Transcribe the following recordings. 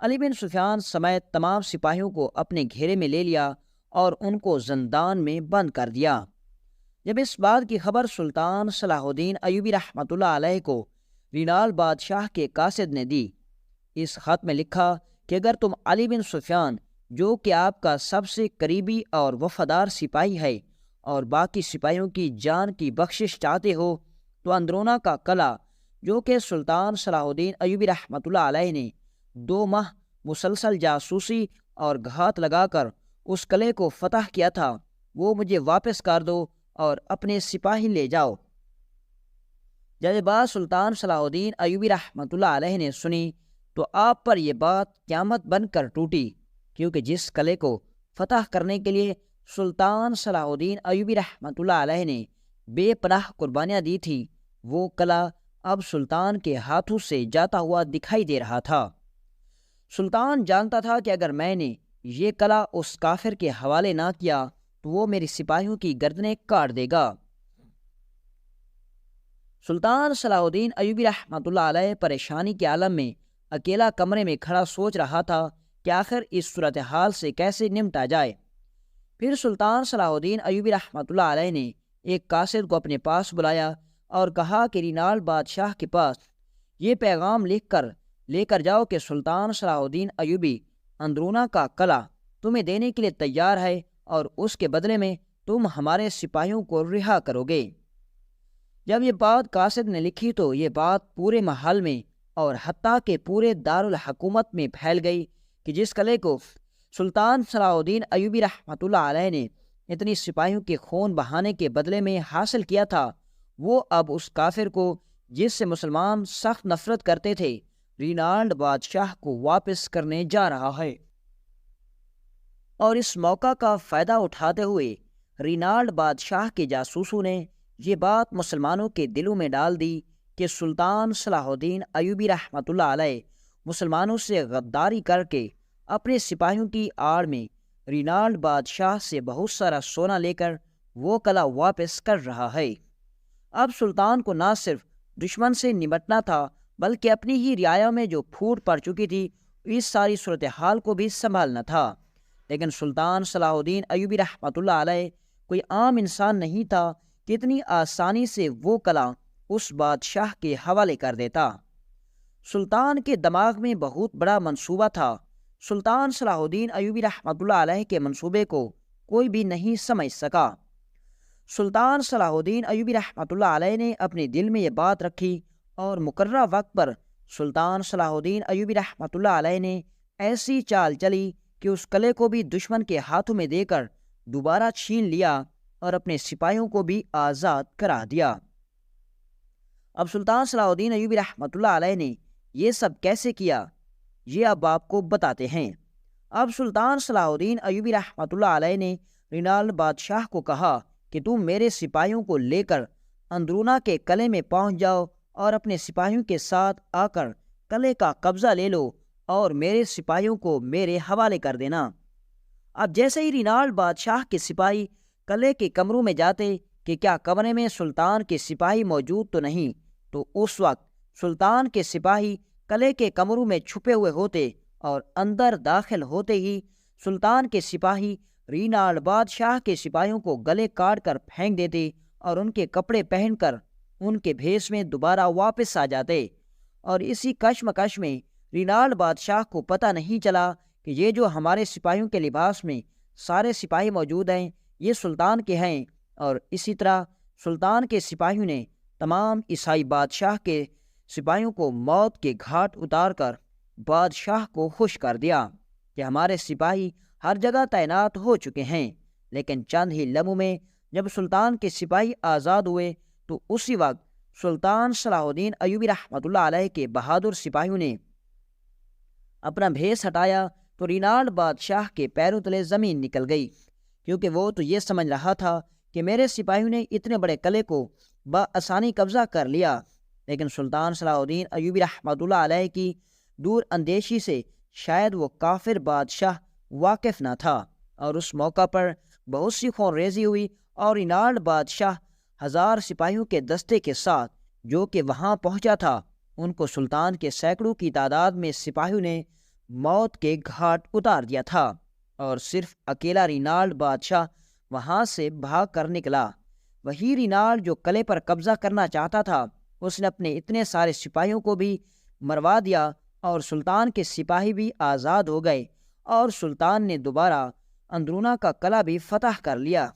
علی بن سفیان سمیت تمام سپاہیوں کو اپنے گھیرے میں لے لیا اور ان کو زندان میں بند کر دیا۔ جب اس بات کی خبر سلطان صلاح الدین ایوبی رحمۃ اللہ علیہ کو رینال بادشاہ کے قاصد نے دی، اس خط میں لکھا کہ اگر تم علی بن سفیان جو کہ آپ کا سب سے قریبی اور وفادار سپاہی ہے اور باقی سپاہیوں کی جان کی بخشش چاہتے ہو تو اندرونہ کا قلعہ جو کہ سلطان صلاح الدین ایوبی رحمۃ اللہ علیہ نے 2 ماہ مسلسل جاسوسی اور گھات لگا کر اس قلعے کو فتح کیا تھا، وہ مجھے واپس کر دو اور اپنے سپاہی لے جاؤ۔ جب یہ بات سلطان صلاح الدین ایوبی رحمۃ اللہ علیہ نے سنی تو آپ پر یہ بات قیامت بن کر ٹوٹی، کیونکہ جس قلعے کو فتح کرنے کے لیے سلطان صلاح الدین ایوبی رحمۃ اللہ علیہ نے بے پناہ قربانیاں دی تھی، وہ قلعہ اب سلطان کے ہاتھوں سے جاتا ہوا دکھائی دے رہا تھا۔ سلطان جانتا تھا کہ اگر میں نے یہ قلعہ اس کافر کے حوالے نہ کیا تو وہ میری سپاہیوں کی گردنیں کاٹ دے گا۔ سلطان صلاح الدین ایوبی رحمۃ اللہ علیہ پریشانی کے عالم میں اکیلا کمرے میں کھڑا سوچ رہا تھا کہ آخر اس صورتحال سے کیسے نمٹا جائے۔ پھر سلطان صلاح الدین ایوبی رحمۃ اللہ علیہ نے ایک قاصد کو اپنے پاس بلایا اور کہا کہ رینال بادشاہ کے پاس یہ پیغام لے کر جاؤ کہ سلطان صلاح الدین ایوبی اندرونہ کا قلعہ تمہیں دینے کے لیے تیار ہے اور اس کے بدلے میں تم ہمارے سپاہیوں کو رہا کرو گے۔ جب یہ بات قاصد نے لکھی تو یہ بات پورے محل میں اور حتیٰ کہ پورے دارالحکومت میں پھیل گئی کہ جس قلعے کو سلطان صلاح الدین ایوبی رحمۃ اللہ علیہ نے اتنی سپاہیوں کے خون بہانے کے بدلے میں حاصل کیا تھا، وہ اب اس کافر کو جس سے مسلمان سخت نفرت کرتے تھے رینالڈ بادشاہ کو واپس کرنے جا رہا ہے۔ اور اس موقع کا فائدہ اٹھاتے ہوئے رینالڈ بادشاہ کے جاسوسوں نے یہ بات مسلمانوں کے دلوں میں ڈال دی کہ سلطان صلاح الدین ایوبی رحمۃ اللہ علیہ مسلمانوں سے غداری کر کے اپنے سپاہیوں کی آڑ میں رینالڈ بادشاہ سے بہت سارا سونا لے کر وہ قلعہ واپس کر رہا ہے۔ اب سلطان کو نہ صرف دشمن سے نمٹنا تھا بلکہ اپنی ہی رعایا میں جو پھوٹ پڑ چکی تھی اس ساری صورتحال کو بھی سنبھالنا تھا۔ لیکن سلطان صلاح الدین ایوبی رحمۃ اللہ علیہ کوئی عام انسان نہیں تھا کہ اتنی آسانی سے وہ قلعہ اس بادشاہ کے حوالے کر دیتا۔ سلطان کے دماغ میں بہت بڑا منصوبہ تھا۔ سلطان صلاح الدین ایوبی رحمۃ اللہ علیہ کے منصوبے کو کوئی بھی نہیں سمجھ سکا۔ سلطان صلاح الدین ایوبی رحمۃ اللہ علیہ نے اپنے دل میں یہ بات رکھی اور مقررہ وقت پر سلطان صلاح الدین ایوبی رحمۃ اللہ علیہ نے ایسی چال چلی کہ اس قلعے کو بھی دشمن کے ہاتھوں میں دے کر دوبارہ چھین لیا اور اپنے سپاہیوں کو بھی آزاد کرا دیا۔ اب سلطان صلاح الدین ایوبی رحمۃ اللہ علیہ نے یہ سب کیسے کیا یہ اب آپ کو بتاتے ہیں۔ اب سلطان صلاح الدین ایوبی رحمۃ اللہ علیہ نے رینال بادشاہ کو کہا کہ تم میرے سپاہیوں کو لے کر اندرونہ کے قلعے میں پہنچ جاؤ اور اپنے سپاہیوں کے ساتھ آ کر قلعے کا قبضہ لے لو اور میرے سپاہیوں کو میرے حوالے کر دینا۔ اب جیسے ہی رینال بادشاہ کے سپاہی قلعے کے کمروں میں جاتے کہ کیا کمرے میں سلطان کے سپاہی موجود تو نہیں، تو اس وقت سلطان کے سپاہی قلعے کے کمروں میں چھپے ہوئے ہوتے اور اندر داخل ہوتے ہی سلطان کے سپاہی رینال بادشاہ کے سپاہیوں کو گلے کاٹ کر پھینک دیتے اور ان کے کپڑے پہن کر ان کے بھیس میں دوبارہ واپس آ جاتے۔ اور اسی کشمکش میں رینال بادشاہ کو پتہ نہیں چلا کہ یہ جو ہمارے سپاہیوں کے لباس میں سارے سپاہی موجود ہیں یہ سلطان کے ہیں، اور اسی طرح سلطان کے سپاہیوں نے تمام عیسائی بادشاہ کے سپاہیوں کو موت کے گھاٹ اتار کر بادشاہ کو خوش کر دیا کہ ہمارے سپاہی ہر جگہ تعینات ہو چکے ہیں۔ لیکن چند ہی لمحوں میں جب سلطان کے سپاہی آزاد ہوئے تو اسی وقت سلطان صلاح الدین ایوبی رحمۃ اللہ علیہ کے بہادر سپاہیوں نے اپنا بھیس ہٹایا تو رینال بادشاہ کے پیروں تلے زمین نکل گئی، کیونکہ وہ تو یہ سمجھ رہا تھا کہ میرے سپاہیوں نے اتنے بڑے قلعے کو بآسانی قبضہ کر لیا۔ لیکن سلطان صلاح الدین ایوبی رحمۃ اللہ علیہ کی دور اندیشی سے شاید وہ کافر بادشاہ واقف نہ تھا، اور اس موقع پر بہت سی خون ریزی ہوئی اور رینالڈ بادشاہ 1000 سپاہیوں کے دستے کے ساتھ جو کہ وہاں پہنچا تھا، ان کو سلطان کے سینکڑوں کی تعداد میں سپاہیوں نے موت کے گھاٹ اتار دیا تھا اور صرف اکیلا رینالڈ بادشاہ وہاں سے بھاگ کر نکلا۔ وہی رینالڈ جو قلعے پر قبضہ کرنا چاہتا تھا، اس نے اپنے اتنے سارے سپاہیوں کو بھی مروا دیا اور سلطان کے سپاہی بھی آزاد ہو گئے، اور سلطان نے دوبارہ اندرونہ کا قلعہ بھی فتح کر لیا۔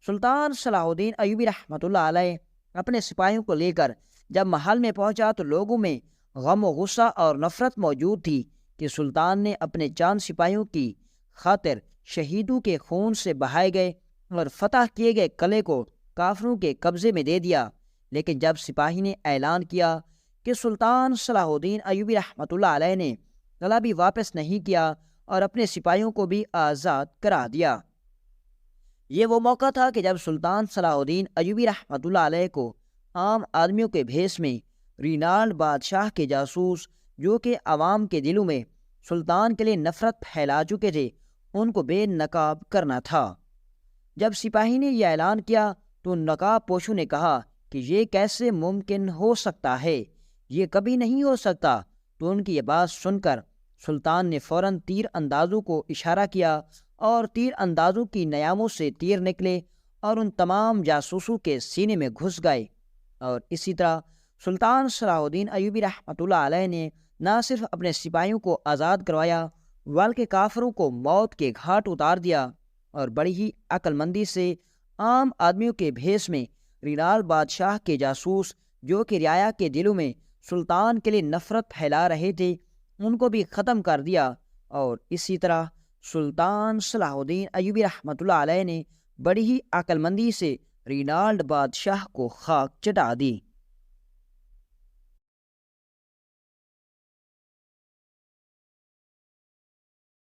سلطان صلاح الدین ایوبی رحمۃ اللہ علیہ اپنے سپاہیوں کو لے کر جب محل میں پہنچا تو لوگوں میں غم و غصہ اور نفرت موجود تھی کہ سلطان نے اپنے چاند سپاہیوں کی خاطر شہیدوں کے خون سے بہائے گئے اور فتح کیے گئے قلعے کو کافروں کے قبضے میں دے دیا۔ لیکن جب سپاہی نے اعلان کیا کہ سلطان صلاح الدین ایوبی رحمۃ اللہ علیہ نے قلعہ بھی واپس نہیں کیا اور اپنے سپاہیوں کو بھی آزاد کرا دیا، یہ وہ موقع تھا کہ جب سلطان صلاح الدین ایوبی رحمۃ اللہ علیہ کو عام آدمیوں کے بھیس میں رینالڈ بادشاہ کے جاسوس، جو کہ عوام کے دلوں میں سلطان کے لیے نفرت پھیلا چکے تھے، ان کو بے نقاب کرنا تھا۔ جب سپاہی نے یہ اعلان کیا تو نقاب پوشوں نے کہا کہ یہ کیسے ممکن ہو سکتا ہے، یہ کبھی نہیں ہو سکتا۔ تو ان کی یہ بات سن کر سلطان نے فوراً تیر اندازوں کو اشارہ کیا اور تیر اندازوں کی نیاموں سے تیر نکلے اور ان تمام جاسوسوں کے سینے میں گھس گئے، اور اسی طرح سلطان صلاح الدین ایوبی رحمۃ اللہ علیہ نے نہ صرف اپنے سپاہیوں کو آزاد کروایا بلکہ کافروں کو موت کے گھاٹ اتار دیا، اور بڑی ہی عقل مندی سے عام آدمیوں کے بھیس میں رینالڈ بادشاہ کے جاسوس، جو کہ رعایا کے دلوں میں سلطان کے لیے نفرت پھیلا رہے تھے، ان کو بھی ختم کر دیا۔ اور اسی طرح سلطان صلاح الدین ایوبی رحمۃ اللہ علیہ نے بڑی ہی عقل مندی سے رینالڈ بادشاہ کو خاک چٹا دی۔